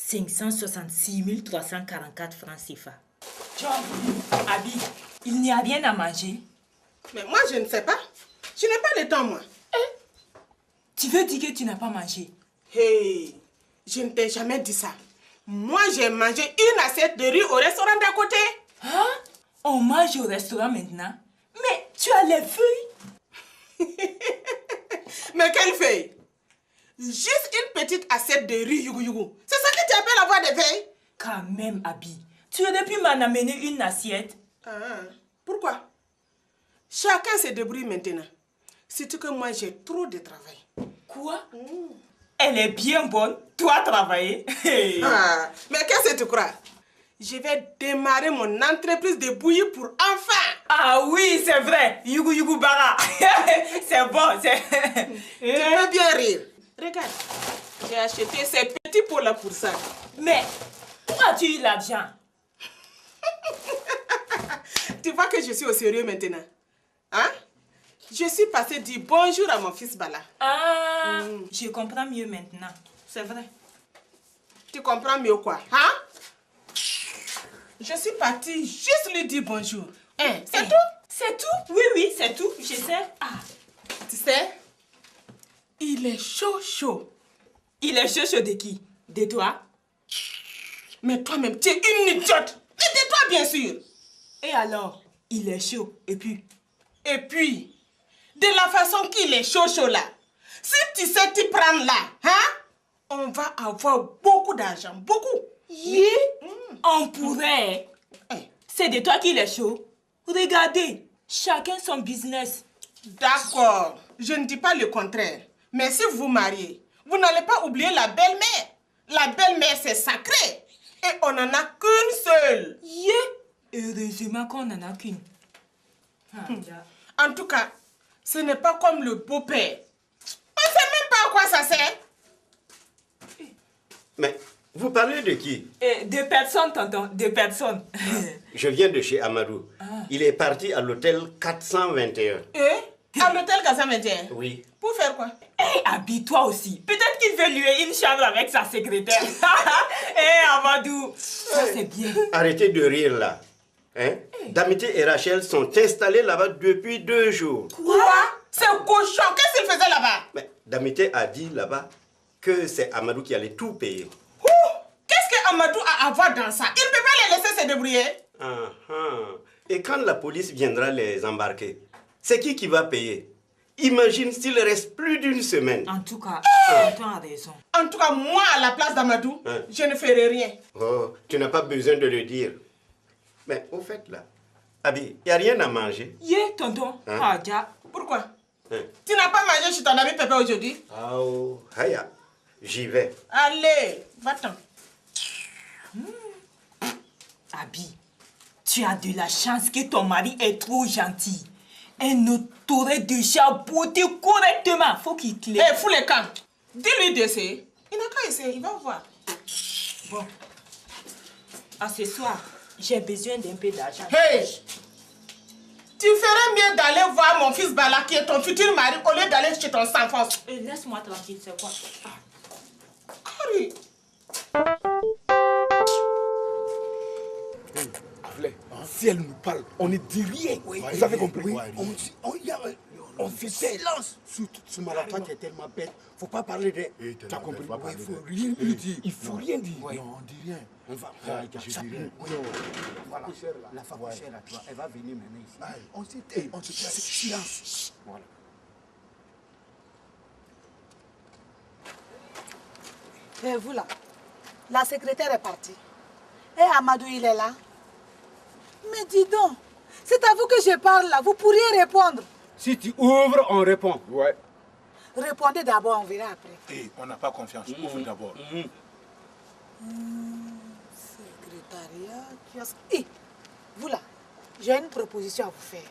566 344 francs CFA. John, Abby, il n'y a rien à manger. Mais moi, je ne sais pas. Je n'ai pas le temps, moi. Tu veux dire que tu n'as pas mangé? Hey, je ne t'ai jamais dit ça. Moi, j'ai mangé une assiette de riz au restaurant d'à côté. Hein? On mange au restaurant maintenant? Mais tu as les feuilles? Mais quelle feuille? Juste une petite assiette de riz yougou. C'est ça que tu appelles avoir des feuilles? Quand même, Abby. Tu aurais pu m'en amener une assiette. Pourquoi? Chacun se débrouille maintenant. Surtout que moi, j'ai trop de travail. Quoi? Elle est bien bonne. Toi, travailler. Mais qu'est-ce que tu crois? Je vais démarrer mon entreprise de bouillie pour enfants. Ah oui, c'est vrai. Yougou yougou bara. C'est bon. Tu peux bien rire. Regarde, j'ai acheté ces petits pots-là pour ça. Mais, où as-tu eu l'argent? Tu vois que je suis au sérieux maintenant. Hein? Je suis passée dire bonjour à mon fils Bala. Je comprends mieux maintenant. C'est vrai. Tu comprends mieux quoi? Hein? Je suis partie juste lui dire bonjour. C'est tout? C'est tout? Oui, c'est tout. Je sais. Tu sais, il est chaud. Il est chaud de qui? De toi? Mais toi-même, tu es une idiote. Et de toi, bien sûr. Et alors? Il est chaud. Et puis, de la façon qu'il est chaud là, si tu sais t'y prendre là, on va avoir beaucoup d'argent. Beaucoup. On pourrait. C'est de toi qu'il est chaud. Regardez, chacun son business. D'accord, je ne dis pas le contraire. Mais si vous vous mariez, vous n'allez pas oublier la belle-mère. La belle-mère, c'est sacré. Et on n'en a qu'une seule. Heureusement qu'on n'en a qu'une. En tout cas, ce n'est pas comme le beau-père. On ne sait même pas à quoi ça sert. Mais vous parlez de qui? De personnes, tonton, de personnes. Je viens de chez Amadou. Il est parti à l'hôtel 421. À l'hôtel 421? Oui. Pour faire quoi? Abby, toi aussi. Peut-être qu'il veut louer une chambre avec sa secrétaire. Amadou, ça c'est bien. Arrêtez de rire là. Damité et Rachel sont installés là-bas depuis 2 jours. Quoi? C'est cochon. Qu'est-ce qu'il faisait là-bas? Mais Damité a dit là-bas que c'est Amadou qui allait tout payer. Qu'est-ce que Amadou a à voir dans ça? Il ne peut pas les laisser se débrouiller. Et quand la police viendra les embarquer, c'est qui va payer? Imagine s'il reste plus d'une semaine. En tout cas, tonton a raison. En tout cas, moi, à la place d'Amadou, je ne ferai rien. Oh, tu n'as pas besoin de le dire. Mais au fait là, Abby, il n'y a rien à manger. Tonton. Pourquoi? Tu n'as pas mangé chez ton ami Pépé aujourd'hui? Haya, j'y vais. Allez, va-t'en. Abby, tu as de la chance que ton mari est trop gentil. Elle ne t'aurait déjà botté correctement. Faut qu'il te laisse. Fous les camps. Dis-lui d'essayer. Il n'a qu'à essayer, il va voir. Bon. À ce soir, j'ai besoin d'un peu d'argent. Tu ferais mieux d'aller voir mon fils Bala, qui est ton futur mari, au lieu d'aller chez ton sans-force. Laisse-moi tranquille, c'est quoi? Carré. Si elle nous parle, on ne dit rien. Vous avez compris? On fait silence. Ce malade, tu es tellement bête. Faut pas parler de... Tu as compris? Il faut rien lui dire. Il faut rien dire. Non, on dit rien. On va... Voilà. La femme chère là, elle va venir maintenant ici. On se tait. Silence. Voilà. Et vous là, la secrétaire est partie. Et Amadou, il est là. Mais dis donc, c'est à vous que je parle là, vous pourriez répondre. Si tu ouvres, on répond. Ouais. Répondez d'abord, on verra après. On n'a pas confiance, ouvre d'abord. Secrétariat, kiosque. Vous là, j'ai une proposition à vous faire.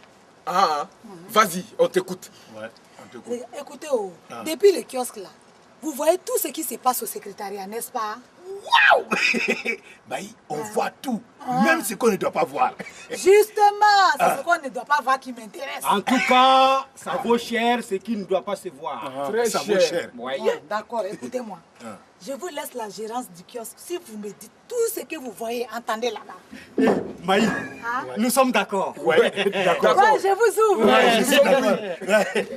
Vas-y, on t'écoute. Ouais, on t'écoute. Écoutez, depuis le kiosque là, vous voyez tout ce qui se passe au secrétariat, n'est-ce pas? Waouh. Baï, on voit tout, même ce qu'on ne doit pas voir. Justement, c'est ce qu'on ne doit pas voir qui m'intéresse. En tout cas, ça vaut cher ce qui ne doit pas se voir. Très ça vaut cher. Ouais. Bon, d'accord, écoutez-moi. Je vous laisse la gérance du kiosque. Si vous me dites tout ce que vous voyez, entendez là-bas. Maï, nous sommes d'accord. Ouais, d'accord. Ouais, je vous ouvre. Ouais, je suis d'accord. Ouais.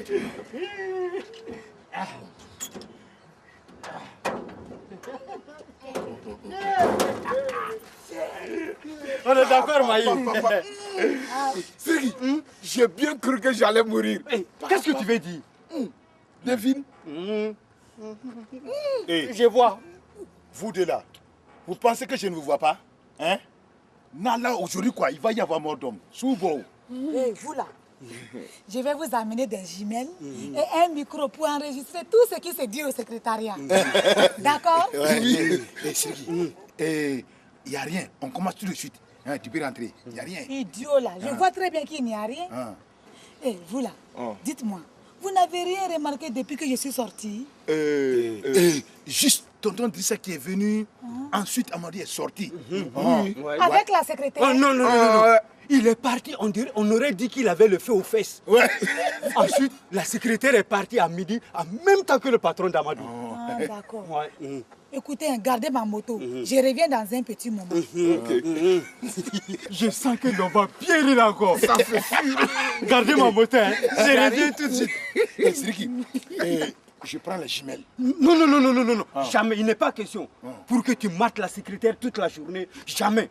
On est d'accord, Maï. Siri, j'ai bien cru que j'allais mourir. Qu'est-ce que tu veux dire? Devine. Hey, Je vois. vous deux là, vous pensez que je ne vous vois pas? Hein? Là, aujourd'hui, quoi, il va y avoir mort d'homme. Souvent. Et vous là, je vais vous amener des jumelles et un micro pour enregistrer tout ce qui se dit au secrétariat. D'accord? Oui. Et Siri, il n'y a rien. On commence tout de suite. Hein, tu peux rentrer. Il n'y a rien. Idiot là, je vois très bien qu'il n'y a rien. Et vous là, dites-moi, vous n'avez rien remarqué depuis que je suis sortie? Juste tonton Drissa qui est venu. Ensuite, Amadi est sorti. Avec la secrétaire? Oh, non, non, non, non, non. Il est parti, on aurait dit qu'il avait le feu aux fesses. Ouais. Ensuite, la secrétaire est partie à midi, en même temps que le patron d'Amadou. Ah, d'accord. Ouais. Écoutez, gardez ma moto. Je reviens dans un petit moment. Je sens que l'on va bien rire encore. Ça fait Gardez ma moto, hein. Je reviens tout de suite. Siriki, je prends les jumelles. Non, non, non, non, non, non, non. Jamais, il n'est pas question. Pour que tu mates la secrétaire toute la journée, jamais.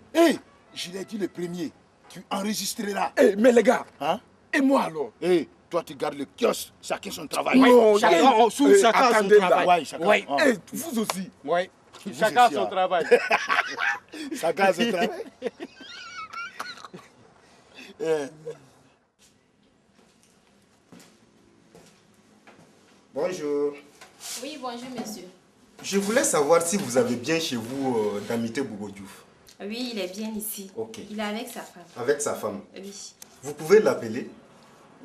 Je l'ai dit le premier. Tu enregistreras. Mais les gars, Et moi alors? Toi, tu gardes le kiosque. Chacun son travail. Non, chacun a son Attendez, travail. ouais, chacun. Ouais. Vous aussi. Ouais. Vous Chacun a aussi, son hein. travail. Chacun a son travail. Bonjour. Oui, bonjour monsieur. Je voulais savoir si vous avez bien chez vous Damité Bougodjouf. Oui, il est bien ici. Ok. Il est avec sa femme. Avec sa femme. Oui. Vous pouvez l'appeler.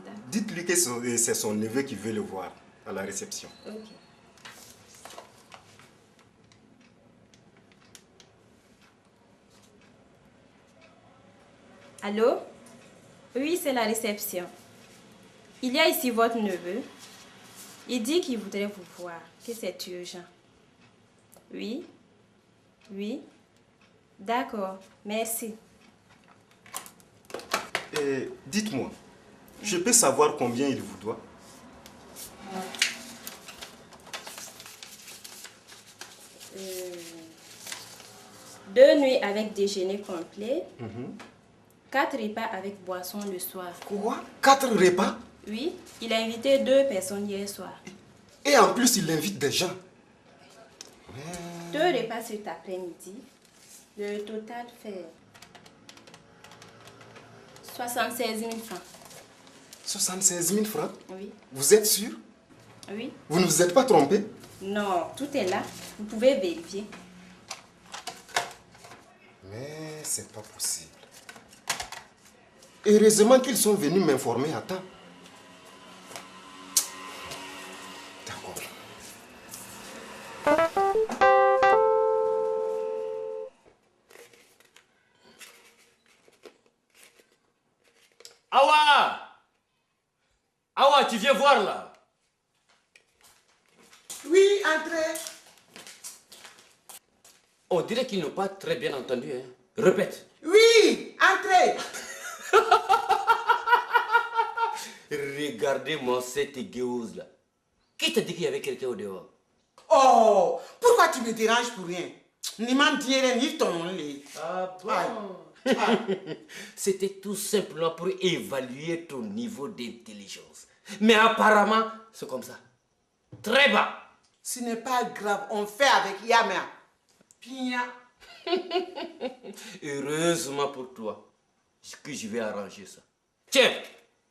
D'accord. Dites-lui que c'est son neveu qui veut le voir à la réception. Ok. Allô? Oui, c'est la réception. Il y a ici votre neveu. Il dit qu'il voudrait vous voir, que c'est urgent. Oui? Oui? D'accord, merci. Dites-moi, je peux savoir combien il vous doit? Deux nuits avec déjeuner complet. 4 repas avec boisson le soir. Quoi? 4 repas? Oui, il a invité 2 personnes hier soir. Et en plus, il invite des gens. 2 repas cet après-midi. Le total fait 76 000 francs. 76 000 francs? Oui. Vous êtes sûr? Oui. Vous ne vous êtes pas trompé? Non, tout est là. Vous pouvez vérifier. Mais c'est pas possible. Heureusement qu'ils sont venus m'informer à temps. D'accord. Awa! Awa, tu viens voir là? Oui, entrez. On dirait qu'ils n'ont pas très bien entendu, hein? Répète. Oui, entrez. Regardez-moi cette gueuse là. Qui t'a dit qu'il y avait quelqu'un au dehors? Oh, pourquoi tu me déranges pour rien? Ni m'en dire ni ton lit. Ah bon? C'était tout simplement pour évaluer ton niveau d'intelligence. Mais apparemment, c'est comme ça. Très bas. Ce n'est pas grave, on fait avec Yama. Pia. Heureusement pour toi que je vais arranger ça. Tiens,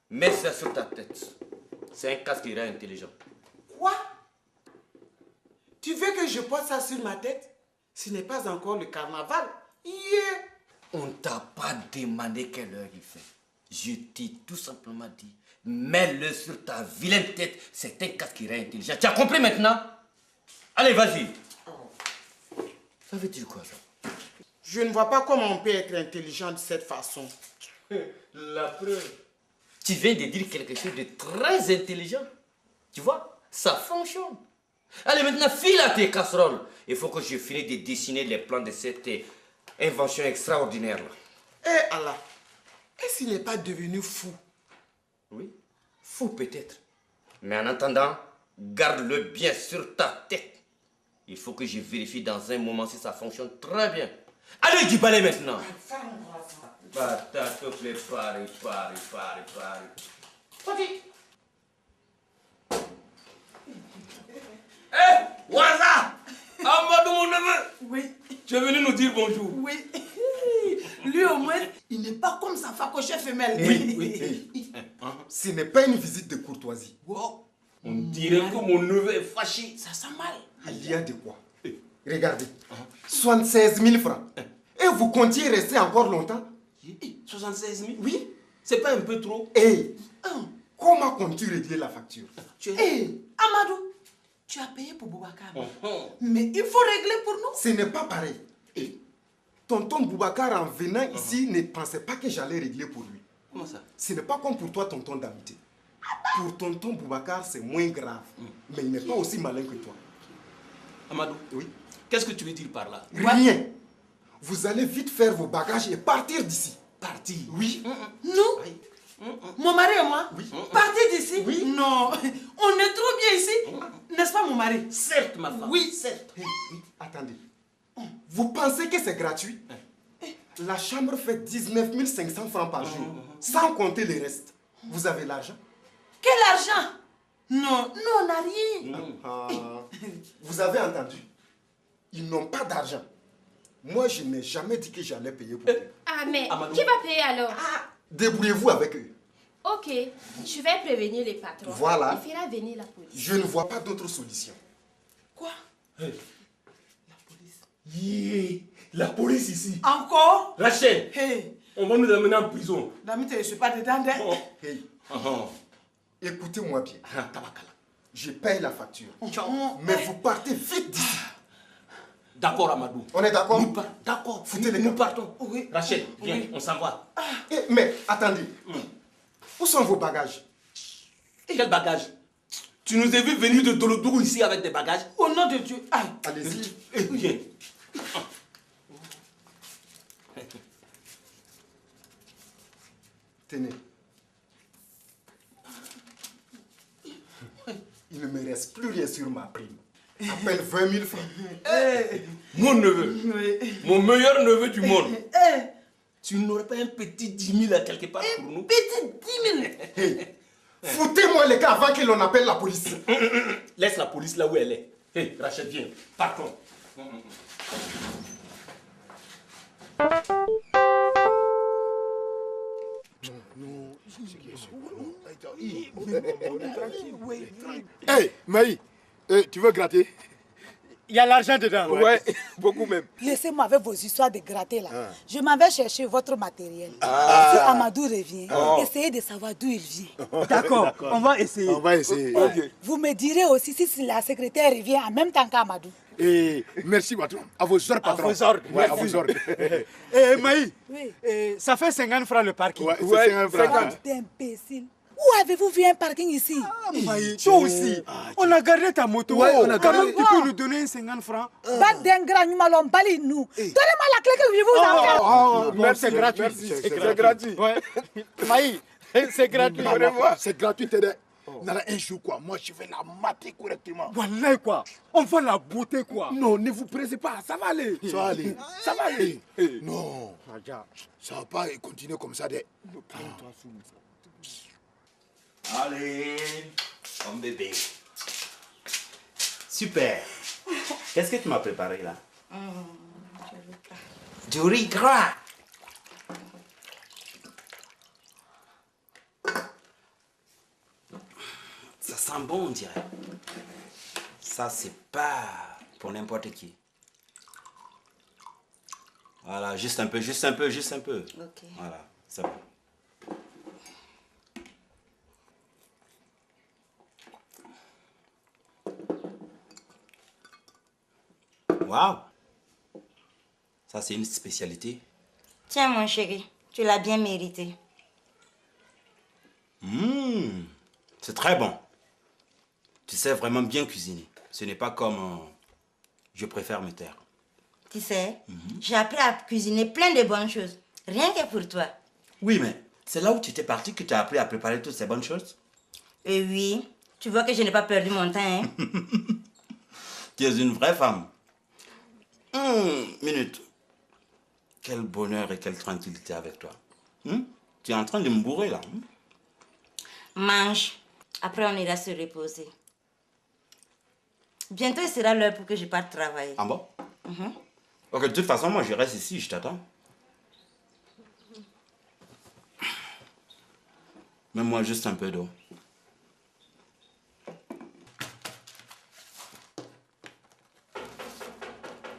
mets ça sur ta tête. C'est un casque qui rend intelligent. Quoi? Tu veux que je porte ça sur ma tête? Ce n'est pas encore le carnaval. Yeah. On ne t'a pas demandé quelle heure il fait. Je t'ai tout simplement dit, mets-le sur ta vilaine tête. C'est un casque qui rend intelligent. Tu as compris maintenant? Allez, vas-y. Ça veut dire quoi, ça? Je ne vois pas comment on peut être intelligent de cette façon. La preuve. Tu viens de dire quelque chose de très intelligent. Tu vois, ça fonctionne. Allez, maintenant, file à tes casseroles. Il faut que je finisse de dessiner les plans de cette invention extraordinaire-là. Eh Allah, est-ce qu'il n'est pas devenu fou? Oui, fou peut-être. Mais en attendant, garde-le bien sur ta tête. Il faut que je vérifie dans un moment si ça fonctionne très bien. Allez, du balai maintenant. Patate, pari. Petit. Hé, Waza! Amadou, mon neveu! Oui. Tu es venu nous dire bonjour. Oui. Lui au moins, il n'est pas comme sa facochée femelle. Oui. Ce n'est pas une visite de courtoisie. Wow. On dirait que mon neveu est fâché. Ça sent mal. Il y a de quoi. Regardez. 76 000 francs. Et vous comptiez rester encore longtemps? 76 000? Oui. C'est pas un peu trop? Et comment comptes-tu régler la facture? Amadou, tu as payé pour Boubacar. Mais il faut régler pour nous. Ce n'est pas pareil. Tonton Boubacar, en venant ici, ne pensait pas que j'allais régler pour lui. Comment ça? Ce n'est pas comme pour toi, tonton d'amitié. Pour tonton Boubacar, c'est moins grave. Mais il n'est pas aussi malin que toi. Amadou, oui. Qu'est-ce que tu veux dire par là? Rien. Vous allez vite faire vos bagages et partir d'ici. Partir? Oui. Nous, mon mari et moi, partir d'ici? Oui. Non, on est trop bien ici. N'est-ce pas mon mari? Certes, ma femme. Oui. Certes. Attendez. Vous pensez que c'est gratuit? La chambre fait 19 500 francs par jour, sans compter le reste. Vous avez l'argent? Quel argent? Non, on n'a rien. Vous avez entendu? Ils n'ont pas d'argent. Moi, je n'ai jamais dit que j'allais payer pour eux. Ah, mais Amadou. qui va payer alors? Débrouillez-vous avec eux. Ok, je vais prévenir les patrons. Voilà. Il fera venir la police. Je ne vois pas d'autre solution. Quoi? La police ici. Encore? Rachel, Hey, on va nous amener en prison. Damite, je ne suis pas dedans. Hey, écoutez-moi bien. Tabakala. Je paye la facture. Mais vous partez vite d'ici. D'accord, Amadou. On est d'accord? D'accord. Foutez les Nous gars. partons. Oui. Rachel, viens, on s'en va. Mais attendez. Où sont vos bagages? Quel bagage? Tu nous as vu venir de Dolodougou ici avec des bagages? Au nom de Dieu. Aïe. Allez-y. Viens. Tenez. Il ne me reste plus rien sur ma prime. À peine 20 000 francs. Mon neveu, mon meilleur neveu du monde. Tu n'aurais pas un petit 10 000 à quelque part pour nous? Petit 10 000. Hey, foutez-moi les gars avant que l'on appelle la police. Laisse la police là où elle est. Hé, Rachel, viens. Partons. Hey, Maï, tu veux gratter? Il y a l'argent dedans. Ouais, beaucoup même. Laissez-moi avec vos histoires de gratter là. Je m'en vais chercher votre matériel. Si Amadou revient, essayez de savoir d'où il vient. D'accord, on va essayer. On va essayer. Vous me direz aussi si la secrétaire revient en même temps qu'Amadou. Et merci, patron. À vos ordres, patron. À vos ordres. Ouais, à vos ordres. Maï, Oui. ça fait 50 francs le parking. Ouais, c'est 50 francs. Bande d'imbéciles. Où avez-vous vu un parking ici? Maï, toi aussi. On a gardé ta moto. Ouais, on a Quand gardé. même, tu peux nous donner 50 francs. Bande d'ingrats, nous m'allons balayer nous. Donnez-moi la clé que je vous en fais. Merci, c'est gratuit. merci, c'est gratuit. Ouais. Maï, c'est gratuit. C'est gratuit, t'es Nala un jour quoi, moi je vais la mater correctement. Voilà quoi, on va la beauté quoi. Non, ne vous pressez pas, ça va aller. Ça va aller. Ça va aller. Non, ça va pas continuer comme ça. Allez, mon bébé. Super. Qu'est-ce que tu m'as préparé là? Du riz gras. Ça sent bon, on dirait. Ça, c'est pas pour n'importe qui. Voilà, juste un peu, juste un peu, juste un peu. Ok. Voilà, c'est bon. Waouh! Ça, c'est une spécialité. Tiens, mon chéri, tu l'as bien mérité. C'est très bon. Tu sais vraiment bien cuisiner. Ce n'est pas comme je préfère me taire. Tu sais, j'ai appris à cuisiner plein de bonnes choses. Rien que pour toi. Oui, mais c'est là où tu étais parti que tu as appris à préparer toutes ces bonnes choses. Et oui, tu vois que je n'ai pas perdu mon temps, hein? Tu es une vraie femme. Minute. Quel bonheur et quelle tranquillité avec toi. Tu es en train de me bourrer là. Mange. Après, on ira se reposer. Bientôt, il sera l'heure pour que je parte travailler. Ah bon? Ok, de toute façon, moi je reste ici, je t'attends. Mets-moi juste un peu d'eau.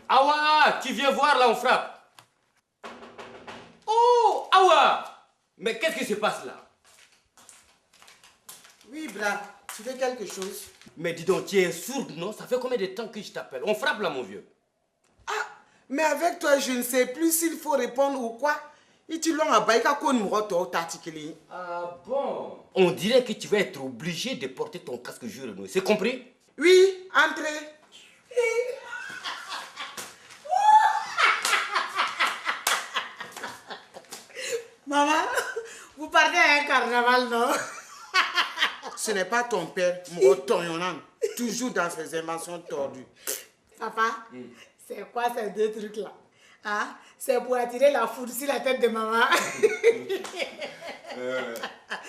Awa, tu viens voir là, on frappe. Oh, Awa! Mais qu'est-ce qui se passe là? Oui, Bra, tu veux quelque chose? Mais dis donc, tu es sourde, non? Ça fait combien de temps que je t'appelle? On frappe là, mon vieux. Mais avec toi, je ne sais plus s'il faut répondre ou quoi. Ah bon? On dirait que tu vas être obligé de porter ton casque jour et nuit. C'est compris? Oui, entrez. Maman, vous partez à un carnaval, non? Ce n'est pas ton père, mon Tonyonan, toujours dans ses inventions tordues. Papa, c'est quoi ces deux trucs-là? Hein? C'est pour attirer la foudre sur la tête de maman.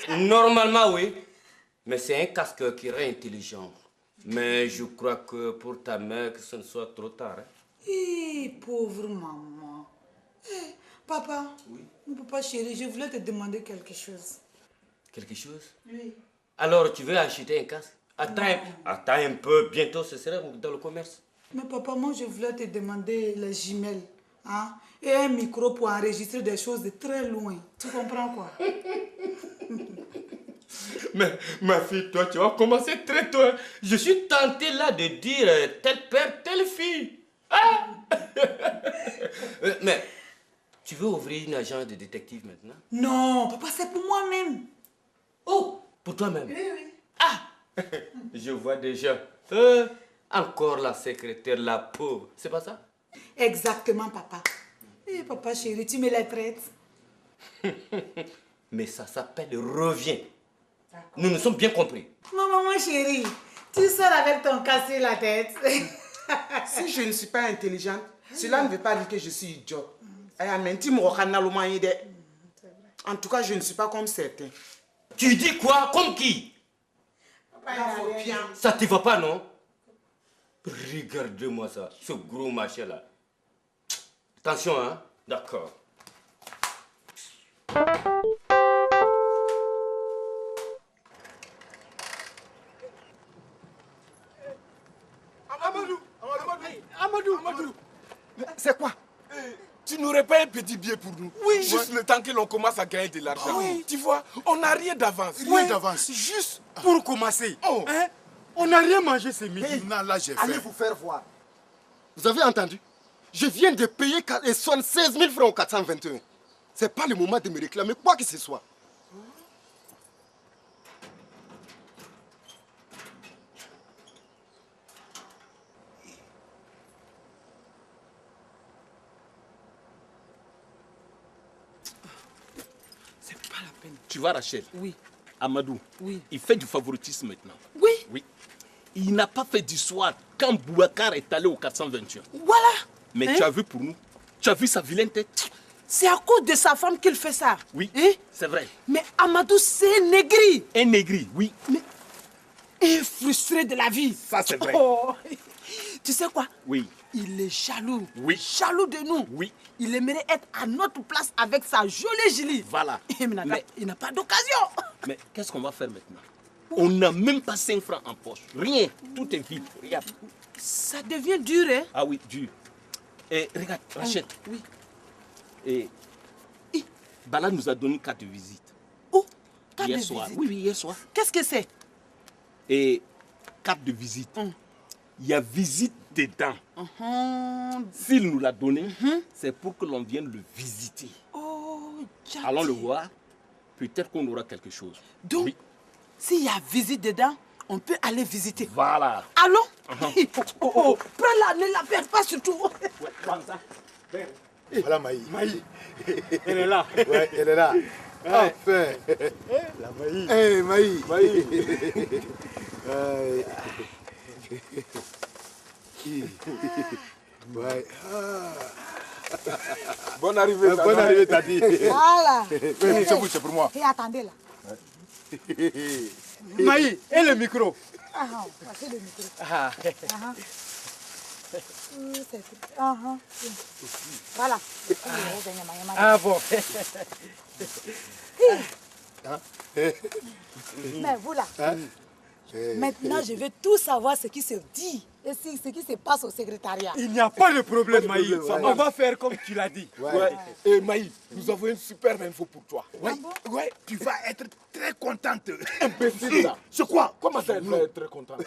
Normalement, oui. Mais c'est un casque qui rend intelligent. Mais je crois que pour ta mère, que ce ne soit trop tard. Hein? Pauvre maman. Papa, mon papa chéri, je voulais te demander quelque chose. Quelque chose? Oui. Alors, tu veux acheter un casque? Attends un peu, bientôt ce sera dans le commerce. Mais papa, moi je voulais te demander les jumelles. Hein? Et un micro pour enregistrer des choses de très loin. Tu comprends quoi? Mais ma fille, toi, tu vas commencer très tôt. Hein? Je suis tenté là de dire tel père, telle fille. Ah! Mais tu veux ouvrir une agence de détective maintenant? Non, papa, c'est pour moi-même. Oh, pour toi-même? Oui, oui. Ah! Je vois déjà. Encore la secrétaire, la pauvre. C'est pas ça? Exactement, papa. Papa chéri, tu me les traites. Mais ça s'appelle revient. Nous nous sommes bien compris. Maman chérie, tu sors avec ton casque sur la tête. Si je ne suis pas intelligente, cela ne veut pas dire que je suis idiot. En tout cas, je ne suis pas comme certains. Tu dis quoi? Comme qui? Ça te va pas, non? Regarde-moi ça, ce gros machin là. Attention, hein? D'accord. Amadou. C'est quoi? Tu n'aurais pas un petit billet pour nous? Oui. Juste le temps que l'on commence à gagner de l'argent. Oui. Tu vois, on n'a rien d'avance. Rien d'avance. Juste pour commencer. Hein? On n'a rien mangé ce midi. Non, là, j'ai faim. Allez vous faire voir. Vous avez entendu? Je viens de payer 76 000 francs au 421. C'est pas le moment de me réclamer quoi que ce soit. C'est pas la peine. Tu vois, Rachel? Oui. Amadou? Oui. Il fait du favoritisme maintenant. Oui. Oui. Il n'a pas fait d'histoire quand Boubacar est allé au 421. Voilà. Mais hein? Tu as vu pour nous? Tu as vu sa vilaine tête? C'est à cause de sa femme qu'il fait ça. Oui, hein? C'est vrai. Mais Amadou, c'est un négri. Un négri, oui. Mais est frustré de la vie. Ça, c'est vrai. Oh. Tu sais quoi? Oui. Il est jaloux. Oui. Jaloux de nous. Oui. Il aimerait être à notre place avec sa jolie Julie. Voilà. Mais il n'a pas d'occasion. Mais qu'est-ce qu'on va faire maintenant? On n'a même pas 5 francs en poche. Rien. Tout est vide. Regarde. Ça devient dur, hein? Ah oui, dur. Et regarde, Rachel. Oui. Et Bala nous a donné une carte de visite. Oh, carte hier de soir. visite? Oui, hier soir. Qu'est-ce que c'est? Et carte de visite. Il y a visite dedans. S'il nous l'a donné, c'est pour que l'on vienne le visiter. Oh, Jati. Allons le voir. Peut-être qu'on aura quelque chose. Donc, s'il y a visite dedans, on peut aller visiter. Voilà. Allons. Prends-la, ne la perds pas surtout. Voilà Maï. Maï, elle est là. Ouais, elle est là. Enfin. La Maï. Hey, Maï. Maï. Ouais. Bonne arrivée, Tati. Bonne arrivée, Tati. Voilà. C'est vous, c'est pour moi. Et attendez là. Maï, et le micro? Passez le micro. Voilà. Ah bon. Mais vous là, maintenant je veux tout savoir ce qui se dit et ce qui se passe au secrétariat. Il n'y a pas de problème, Maï. On va faire comme tu l'as dit. Ouais. Et Maï, nous avons une super info pour toi. Ah bon? Ouais, tu vas être très contente. Imbécile là. C'est quoi? Comment ça, elle va être très contente?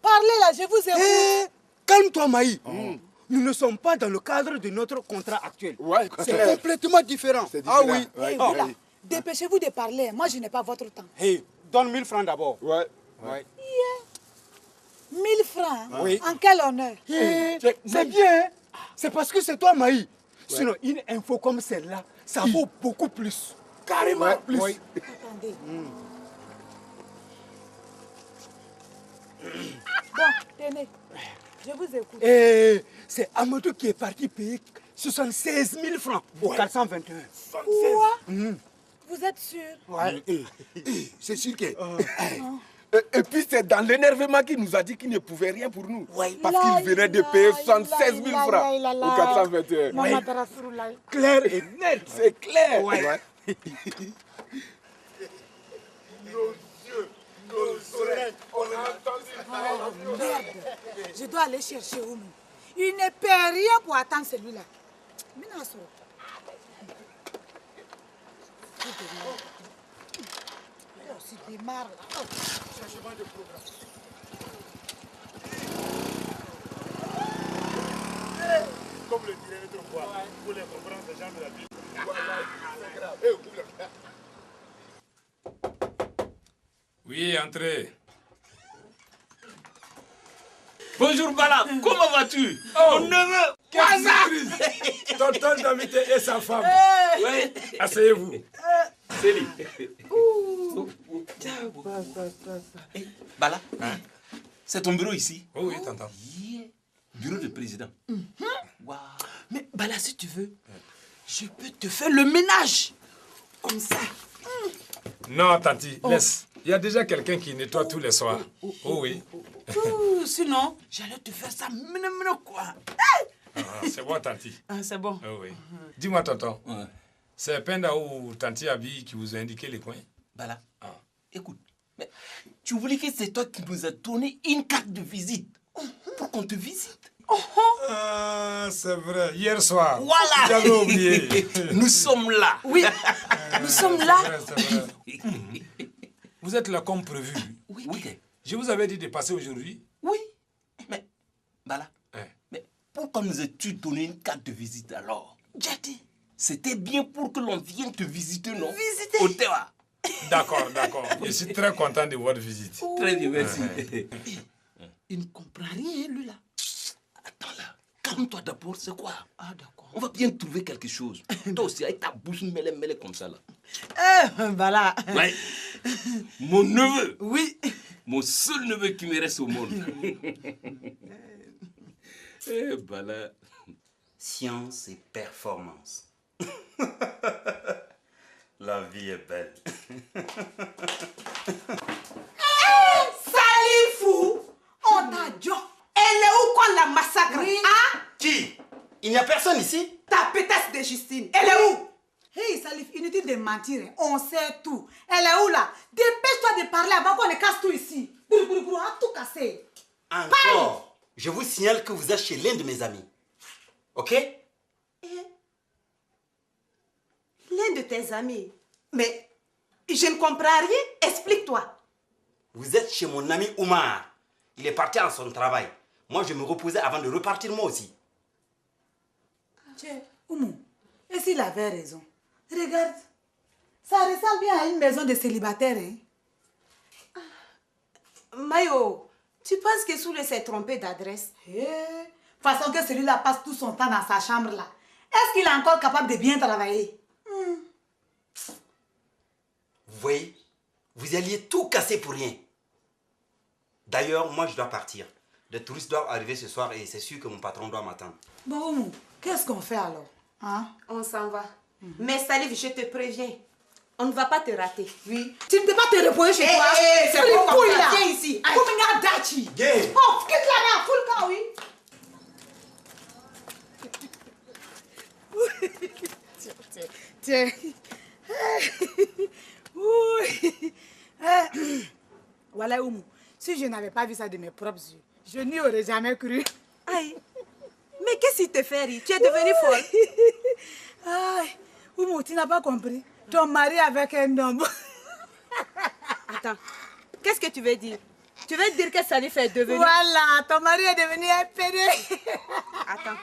Parlez là, je vous écoute. Calme-toi, Maï. Nous ne sommes pas dans le cadre de notre contrat actuel. Ouais, c'est complètement différent. Ah oui. Hey, vous là, dépêchez-vous de parler. Moi, je n'ai pas votre temps. Hey, donne 1000 francs d'abord. Ouais. 1000 francs. Oui. En quel honneur? C'est bien. Hein? C'est parce que c'est toi, Maï. Sinon, une info comme celle-là, ça vaut beaucoup plus. Carrément plus. Oui. Attendez. Bon, tenez. Je vous écoute. Et c'est Amadou qui est parti payer 76 000 francs au 421. Quoi? Vous êtes sûr? Ouais. C'est sûr que... Et puis c'est dans l'énervement qu'il nous a dit qu'il ne pouvait rien pour nous. Ouais. Parce qu'il venait de payer 76 000 francs au 421. Maman Rasoulaï. Clair et net. C'est clair. Ouais. Nos yeux, nos oreilles, on a entendu. Oh, merde. Je dois aller chercher Oumou. Il ne paie rien pour attendre celui-là. Minasso. Il aussi démarre là. Changement de programme. Comme le dirait notre voix, pour les comprendre, les gens de la vie. C'est grave. Oui, entrez. Bonjour Bala, comment vas-tu? Oh, Mon neveu. quelle surprise. Tonton Damité et sa femme. Oui, asseyez-vous. Célie. Bala, c'est ton bureau ici? Oh oui, t'entends. Bureau de président. Wow. Mais Bala, si tu veux, je peux te faire le ménage. Comme ça. Non, Tanti, laisse. Il y a déjà quelqu'un qui nettoie tous les soirs. Oh oui. Sinon, j'allais te faire ça, quoi. C'est bon, Tanti. C'est bon. Oh oui. Dis-moi, tonton. C'est Penda ou Tanti Abi qui vous a indiqué les coins? Bala, écoute, mais tu voulais que c'est toi qui nous a donné une carte de visite pour qu'on te visite. Ah, c'est vrai. Hier soir. Voilà. J'avais oublié. Nous sommes là. Oui, nous sommes là. C'est vrai. Vous êtes là comme prévu. Oui. Je vous avais dit de passer aujourd'hui. Oui. Mais, Bala, mais pourquoi nous as-tu donné une carte de visite alors? Jati. C'était bien pour que l'on vienne te visiter, non? Visiter. Au Tewa. D'accord. Je suis très content de votre visite. Très bien, merci. Il ne comprend rien, lui, là. Attends là, calme-toi d'abord, c'est quoi? Ah, d'accord. On va bien trouver quelque chose. Toi aussi, avec ta bouche mêlée comme ça là. Voilà. Ouais. Mon neveu. Oui. Mon seul neveu qui me reste au monde. Eh, Bala. Science et performance. La vie est belle. Salifou, on t'a dit. Elle est où qu'on la massacre? Hein? Qui? Il n'y a personne ici? Ta pétasse de Justine, elle est où? Hey Salif, inutile de mentir, on sait tout. Elle est où là? Dépêche-toi de parler avant qu'on ne casse tout ici. On a tout cassé. Encore. Je vous signale que vous êtes chez l'un de mes amis. Ok? L'un de tes amis. Mais je ne comprends rien. Explique-toi. Vous êtes chez mon ami Oumar, Il est parti à son travail. Moi, je me reposais avant de repartir moi aussi. Tiens, Oumou, et s'il avait raison? Regarde, ça ressemble bien à une maison de célibataires, hein? Mayo, tu penses que Soule s'est trompé d'adresse? Façon que celui-là passe tout son temps dans sa chambre là. Est-ce qu'il est encore capable de bien travailler? Vous voyez, vous alliez tout casser pour rien. D'ailleurs, moi, je dois partir. Les touristes doivent arriver ce soir et c'est sûr que mon patron doit m'attendre. Bon, Oumou, qu'est-ce qu'on fait alors? Hein? On s'en va. Mais Salif, je te préviens, on ne va pas te rater. Oui. Tu ne peux pas te reposer chez toi. C'est bon comme ça. Viens ici. Koumina Dachi. Gay. Oh, quitte là, full camp, oui. Tiens. Voilà, Oumou. Si je n'avais pas vu ça de mes propres yeux, je n'y aurais jamais cru. Aïe. Mais qu'est-ce qui te fait rire? Tu es devenue folle. Aïe. Oumou, tu n'as pas compris. Ton mari avec un homme. Attends. Qu'est-ce que tu veux dire? Tu veux dire que Salif est devenu... Voilà, ton mari est devenu un pédé. Attends.